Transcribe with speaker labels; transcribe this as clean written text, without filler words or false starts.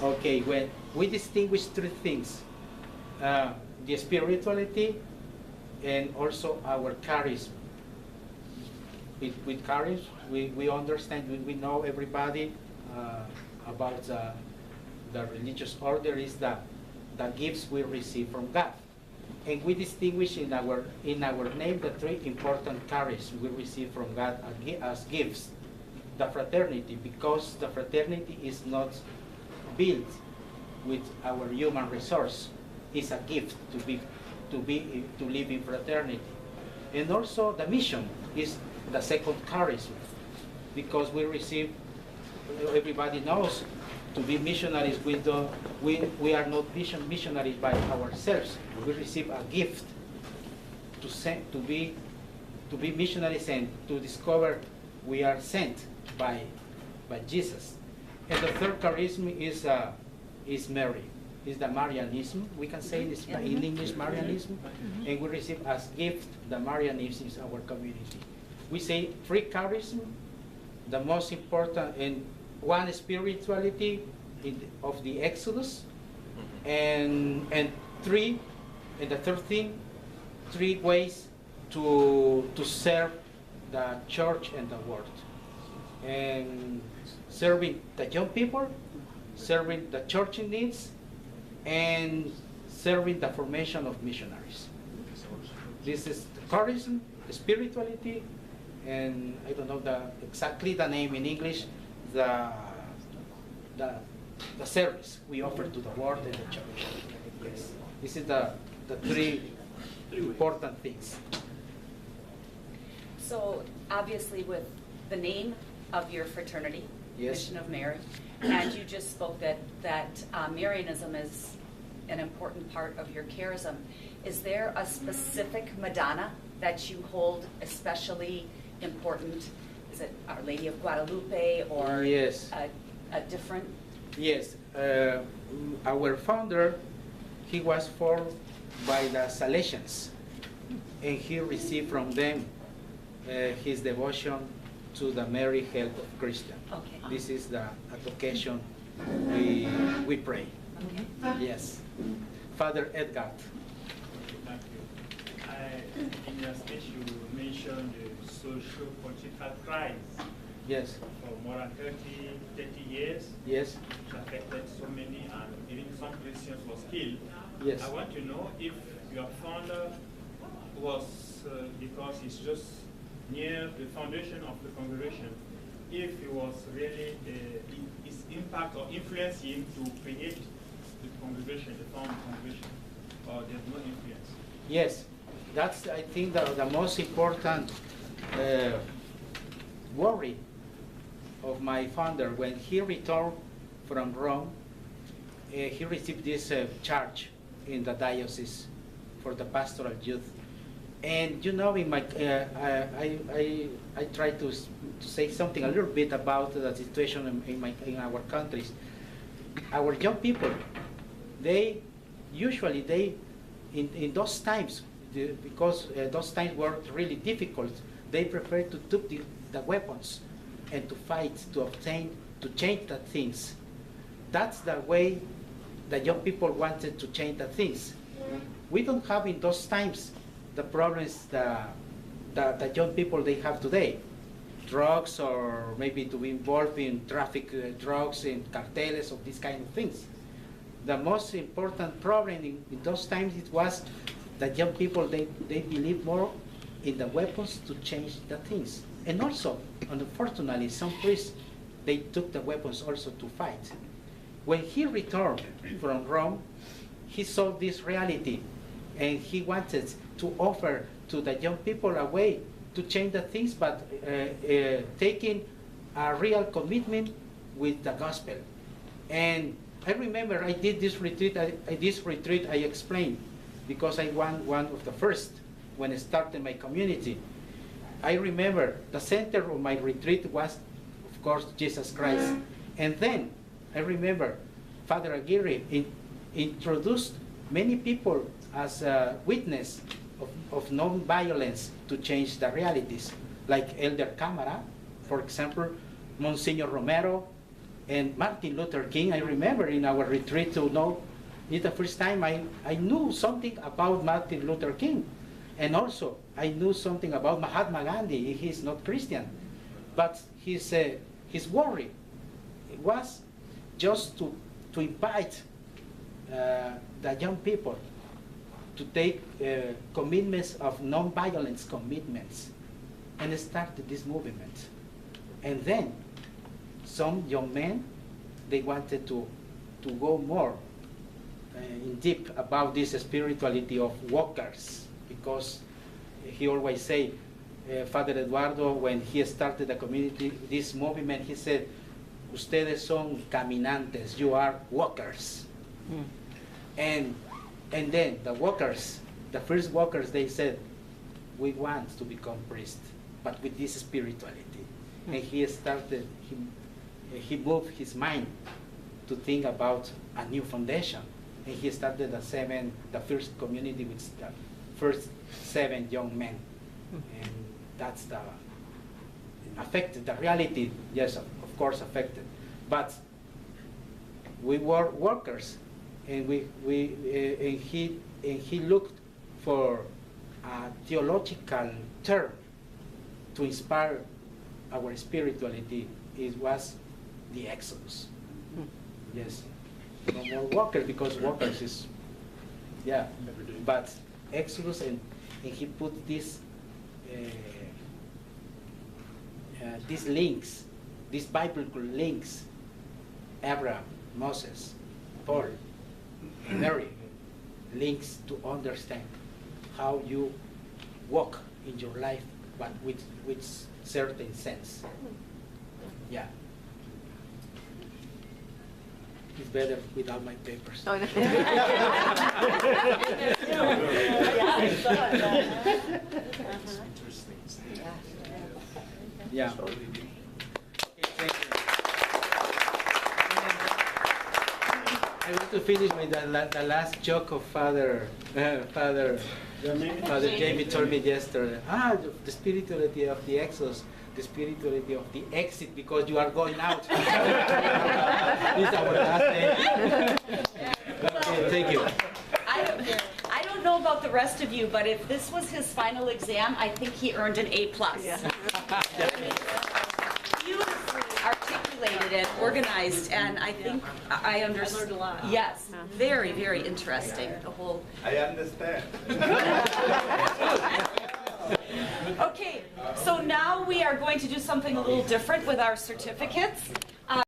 Speaker 1: Okay, when we distinguish three things, the spirituality and also our charisma. With charisma, we understand, we know everybody about the religious order is the gifts we receive from God. And we distinguish in our name the three important charisms we receive from God as gifts. The fraternity, because the fraternity is not built with our human resource, is a gift to live in fraternity. And also the mission is the second charism, because we receive, everybody knows, to be missionaries, we are not missionaries by ourselves. We receive a gift to be missionaries and to discover we are sent by Jesus. And the third charism is Mary, is the Marianism. We can say this in English, Marianism, and we receive as gift the Marianism is our community. We say three charism, the most important, and one spirituality of the Exodus, and three, and the third thing, three ways to serve the church and the world. And serving the young people, serving the church in needs, and serving the formation of missionaries. This is the charism, the spirituality, and I don't know exactly the name in English, the service we offer to the world and the church. Yes, this is the three important things.
Speaker 2: So obviously with the name of your fraternity,
Speaker 1: Yes.
Speaker 2: Mission of Mary, and you just spoke that Marianism is an important part of your charism. Is there a specific Madonna that you hold especially important? Is it Our Lady of Guadalupe or
Speaker 1: Yes.
Speaker 2: a different?
Speaker 1: Yes, our founder, he was formed by the Salesians, and he received from them his devotion to the Mary Help of Christian.
Speaker 2: Okay.
Speaker 1: This is the occasion we pray.
Speaker 2: Okay.
Speaker 1: Yes. Father Edgar.
Speaker 3: Thank you. In your speech, you mentioned the socio-political crisis
Speaker 1: Yes.
Speaker 3: for more than 30 years,
Speaker 1: Yes.
Speaker 3: which affected so many, and even some Christians was killed.
Speaker 1: Yes.
Speaker 3: I want to know if your founder was, because he's just near the foundation of the congregation, if he was really, his impact or influence him to create the congregation, the found congregation, or there's no influence?
Speaker 1: Yes. That's, I think, the most important worry of my founder. When he returned from Rome, he received this charge in the diocese for the pastoral youth. And you know, in my, I try to say something a little bit about the situation in our countries. Our young people, they usually in those times, because those times were really difficult, they prefer to take the weapons and to fight, to obtain, to change the things. That's the way the young people wanted to change the things. We don't have in those times the problems that the young people they have today. Drugs, or maybe to be involved in traffic drugs and cartels of these kind of things. The most important problem in those times it was that young people, they believe more in the weapons to change the things. And also, unfortunately, some priests, they took the weapons also to fight. When he returned from Rome, he saw this reality, and he wanted to offer to the young people a way to change the things, but taking a real commitment with the gospel. And I remember I did this retreat, I explained, because I was one of the first when I started my community. I remember the center of my retreat was, of course, Jesus Christ. And then I remember Father Aguirre introduced many people as a witness of non-violence to change the realities, like Elder Camara, for example, Monsignor Romero, And Martin Luther King, I remember in our retreat to know, it's the first time I knew something about Martin Luther King. And also, I knew something about Mahatma Gandhi. He's not Christian. But his worry was just to invite the young people to take commitments of non-violence commitments and start this movement. And then some young men, they wanted to go more in deep about this spirituality of walkers, because he always say, Father Eduardo, when he started the community, this movement, he said, ustedes son caminantes, you are walkers. And then the walkers, the first walkers, they said, we want to become priests, but with this spirituality. And he started, he moved his mind to think about a new foundation. And he started the first community with the first 7 young men. And that's affected, the reality, yes, of course affected. But we were workers, and he looked for a theological term to inspire our spirituality. It was the Exodus. Yes, no more workers, because workers is, yeah, but Exodus, and he put these links, these biblical links, Abraham, Moses, Paul, Mary, links to understand how you walk in your life, but with certain sense. Yeah. It's better without my papers.
Speaker 4: Oh, no.
Speaker 1: Yeah. I want to finish with the last joke of Father Jamie told me yesterday. The spirituality of the Exodus, the spirituality of the exit, because you are going out. This is our last day. Okay, thank you.
Speaker 2: I don't know about the rest of you, but if this was his final exam, I think he earned an A+.
Speaker 4: Yeah.
Speaker 2: Beautifully articulated and organized, and I think I understood.
Speaker 4: I learned a lot.
Speaker 2: Yes, very, very interesting. The whole.
Speaker 5: I understand.
Speaker 2: Okay, so now we are going to do something a little different with our certificates.